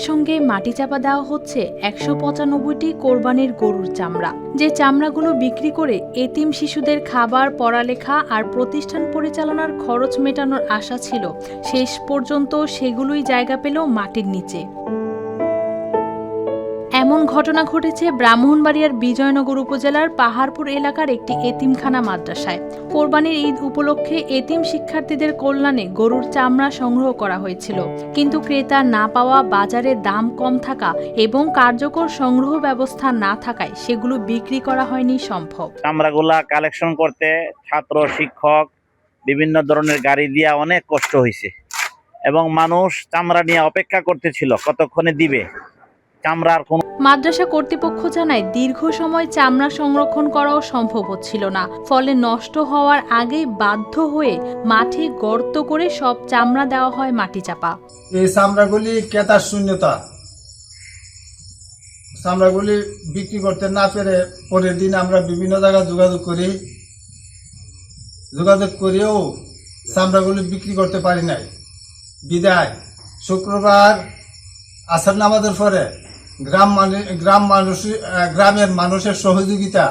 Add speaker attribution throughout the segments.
Speaker 1: একসঙ্গে মাটি চাপা দেওয়া হচ্ছে ১৯৫টি কোরবানির গরুর চামড়া। যে চামড়াগুলো বিক্রি করে এতিম শিশুদের খাবার, পড়ালেখা আর প্রতিষ্ঠান পরিচালনার খরচ মেটানোর আশা ছিল, শেষ পর্যন্ত সেগুলোই জায়গা পেল মাটির নিচে। এমন ঘটনা ঘটেছে ব্রাহ্মণবাড়িয়ার বিজয়নগর উপজেলার পাহাড়পুর এলাকার একটি এতিমখানা মাদ্রাসায়। কোরবানির ঈদ উপলক্ষে এতিম শিক্ষার্থীদের কল্যাণে গরুর চামড়া সংগ্রহ করা হয়েছিল, কিন্তু ক্রেতা না পাওয়া, বাজারে দাম কম থাকা এবং কার্যকর সংগ্রহ ব্যবস্থা না থাকায় সেগুলো বিক্রি করা হয়নি সম্ভব।
Speaker 2: চামড়াগুলা কালেকশন করতে ছাত্র, শিক্ষক, বিভিন্ন ধরনের গাড়ি দিয়ে অনেক কষ্ট হয়েছে এবং মানুষ চামড়া নিয়ে অপেক্ষা করতেছিল কতক্ষণে দিবে।
Speaker 1: মাদ্রাসা কর্তৃপক্ষ জানায়, দীর্ঘ সময় চামড়া সংরক্ষণ করাও সম্ভব হচ্ছিল না, ফলে নষ্ট হওয়ার আগেই বাধ্য হয়ে মাঠে গর্ত করে সব চামড়া দেওয়া হয় মাটি চাপা।
Speaker 3: এই চামড়াগুলি ক্রেতার শূন্যতা, চামড়াগুলি বিক্রি করতে না পেরে পরের দিন আমরা বিভিন্ন জায়গায় যোগাযোগ করেও চামড়াগুলি বিক্রি করতে পারি নাই। বিদায় শুক্রবার আসর নামাজের পরে গ্রামের মানুষের সহযোগিতা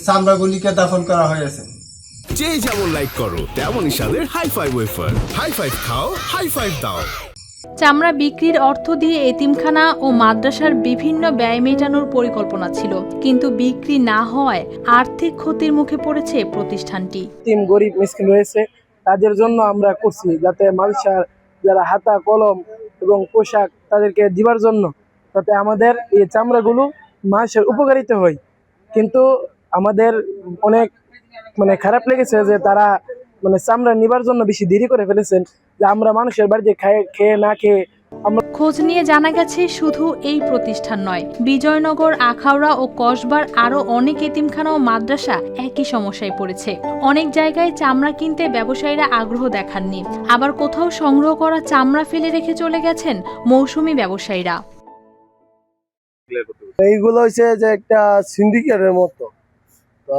Speaker 3: চামড়াগুলিকে দাফন করা হয়েছে।
Speaker 4: যে যেমন লাইক করো তেমনই স্বাদের high five wafer. High five খাও, হাই ফাইভ দাও।
Speaker 1: চামড়া বিক্রির অর্থ দিয়ে এতিমখানা ও মাদ্রাসার বিভিন্ন ব্যয় মেটানোর পরিকল্পনা ছিল, কিন্তু বিক্রি না হওয়ায় আর্থিক ক্ষতির মুখে পড়েছে প্রতিষ্ঠানটি।
Speaker 5: এতিম গরিব মিসকিন রয়েছে, তাদের জন্য আমরা করছি যাতে মাদ্রাসার যারা হাতা কলম এবং পোশাক তাদেরকে দিবার জন্য, যাতে আমাদের এই চামড়াগুলো মানুষের উপকারিতা হয়। কিন্তু আমাদের অনেক খারাপ লেগেছে যে তারা চামড়া নিবার জন্য বেশি দেরি করে ফেলেছেন, যে আমরা মানুষের বাড়িতে খেয়ে না খেয়ে।
Speaker 1: খোঁজ নিয়ে জানা গেছে, শুধু এই প্রতিষ্ঠান নয়, বিজয়নগর, আখাউড়া ও কসবার আরও অনেক এতিমখানা ও মাদ্রাসা একই সমস্যায় পড়েছে। অনেক জায়গায় চামড়া কিনতে ব্যবসায়ীরা আগ্রহ দেখাননি, আবার কোথাও সংগ্রহ করা চামড়া ফেলে রেখে চলে গেছেন মৌসুমী ব্যবসায়ীরা।
Speaker 5: এইগুলো হচ্ছে যে একটা সিন্ডিকেটের মতো, তো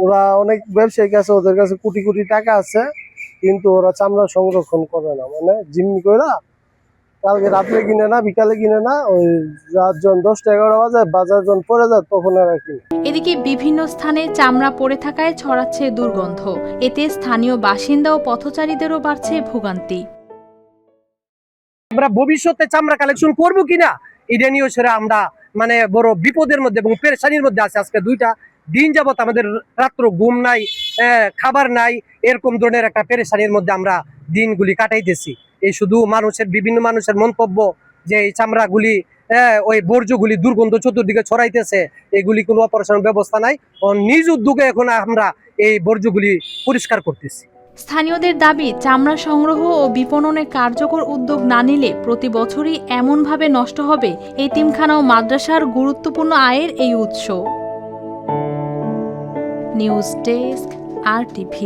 Speaker 5: ওরা অনেক ব্যবসায়ী আছে, ওদের কাছে কোটি কোটি টাকা আছে, কিন্তু ওরা চামড়া সংরক্ষণ করে না, জিম্মি করে কালকে রাত্রে কিনে না, বিকালে কিনে না, ওই রাত যখন 10-11 বাজে বাজার যখন পড়ে যায় তখন এরা কিনে।
Speaker 1: এদিকে বিভিন্ন স্থানে চামড়া পড়ে থাকায় ছড়াচ্ছে দুর্গন্ধ, এতে স্থানীয় বাসিন্দা ও পথচারীদেরও বাড়ছে ভোগান্তি।
Speaker 6: আমরা ভবিষ্যতে চামড়া কালেকশন করবো কিনা এটা নিয়েও সেরা আমরা বড় বিপদের মধ্যে এবং পেরেশানির মধ্যে আছে। আজকে 2টা দিন যাবত আমাদের রাত্র ঘুম নাই, খাবার নাই, এরকম ধরনের একটা পেরেশানির মধ্যে আমরা দিনগুলি কাটাইতেছি। এই শুধু বিভিন্ন মানুষের মন্তব্য যে এই চামড়াগুলি, ওই বর্জ্যগুলি দুর্গন্ধ চতুর্দিকে ছড়াইতেছে, এগুলি কোনো অপারেশনের ব্যবস্থা নাই। নিজ উদ্যোগে এখন আমরা এই বর্জ্যগুলি পরিষ্কার করতেছি।
Speaker 1: স্থানীয়দের দাবি, চামড়া সংগ্রহ ও বিপণনে কার্যকর উদ্যোগ না নিলে প্রতি বছরই এমনভাবে নষ্ট হবে এতিমখানা ও মাদ্রাসার গুরুত্বপূর্ণ আয়ের এই উৎস। News desk, RTV।